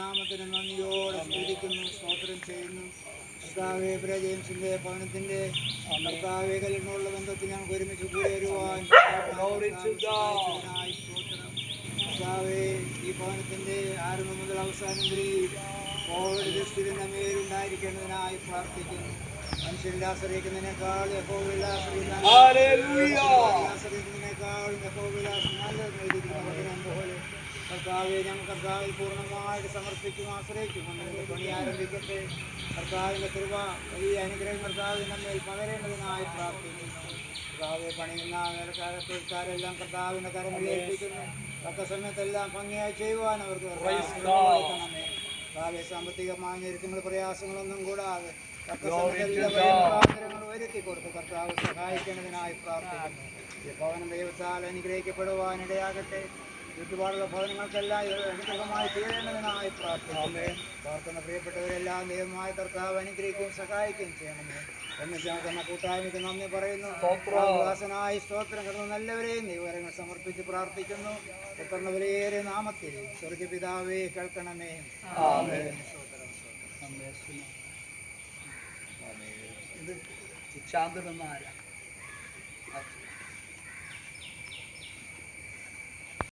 നാമത്തിന് നന്ദിയോടെ സ്തുതിക്കുന്നു, സ്തോത്രം ചെയ്യുന്നു. കർത്താവെ, ജെയിംസിന്റെ ഭവനത്തിന്റെ കർത്താവെ കല്ലിനുള്ള ബന്ധത്തിൽ ഞങ്ങൾക്ക് ഒരുമിച്ച് കൂടി വരുവാൻ സ്തോത്രം. കർത്താവെ, ഈ ഭവനത്തിന്റെ ആരംഭം മുതൽ അവസാനം വരെ കോവിഡ് ദൃഷ്ടിയുടെ മേലുണ്ടായിരിക്കേണ്ടതിനായി പ്രാർത്ഥിക്കുന്നു. മനുഷ്യരിൽ ആശ്രയിക്കുന്നതിനേക്കാൾ യഹോവയിൽ ആശ്രയിക്കുന്നതിനേക്കാൾ യഹോവയിൽ നല്ലത് നേടിയിരിക്കുന്ന പോലെ കർത്താവെ, ഞങ്ങൾ കർത്താവിൽ പൂർണ്ണമായിട്ട് സമർപ്പിക്കും, ആശ്രയിച്ചുകൊണ്ട് പണി ആരംഭിക്കട്ടെ. കർത്താവിൻ്റെ കൃപ, വലിയ അനുഗ്രഹം കർത്താവിൽ നമ്മിൽ പകരേണ്ടതിനായി പ്രാർത്ഥിക്കുന്നു. കർത്താവെ, പണിയുന്ന വേലക്കാരെല്ലാം കർത്താവിൻ്റെ കരങ്ങളിൽ ഏൽപ്പിക്കുന്നു. തക്ക സമയത്തെല്ലാം ഭംഗിയായി ചെയ്യുവാൻ അവർക്ക് കൊടുക്കണമേ. കർത്താവെ, സാമ്പത്തികമായ ഞെരുക്കങ്ങൾ, പ്രയാസങ്ങളൊന്നും കൂടാതെ തക്ക സമയത്തെല്ലാം വരുത്തി കൊടുത്ത് കർത്താവ് സഹായിക്കേണ്ടതിനായി പ്രാർത്ഥിക്കുന്നു. ഈ ഭവനം ദൈവത്താൽ അനുഗ്രഹിക്കപ്പെടുവാനിടയാകട്ടെ. ചുറ്റുപാടുള്ള ഭവനങ്ങൾക്കെല്ലാം അനുഗ്രഹമായി തീരേണ്ടതിനായി പ്രാർത്ഥിക്കുന്നു. പ്രാർത്ഥന പ്രിയപ്പെട്ടവരെല്ലാം ദൈവമായ കർത്താവ് അനുഗ്രഹിക്കുകയും സഹായിക്കുകയും ചെയ്യണമേ എന്ന് ചേർന്ന കൂട്ടായ്മയ്ക്ക് നന്ദി പറയുന്നു. ദാസനായി സ്തോത്രം കിടന്ന നല്ലവരെയും ദൈവകരങ്ങൾ സമർപ്പിച്ച് പ്രാർത്ഥിക്കുന്നു. എത്തുന്ന വിലയേറിയ നാമത്തിൽ സ്വർഗ്ഗപിതാവേ കേൾക്കണമേ. ഇത് ശാന്തനാരാ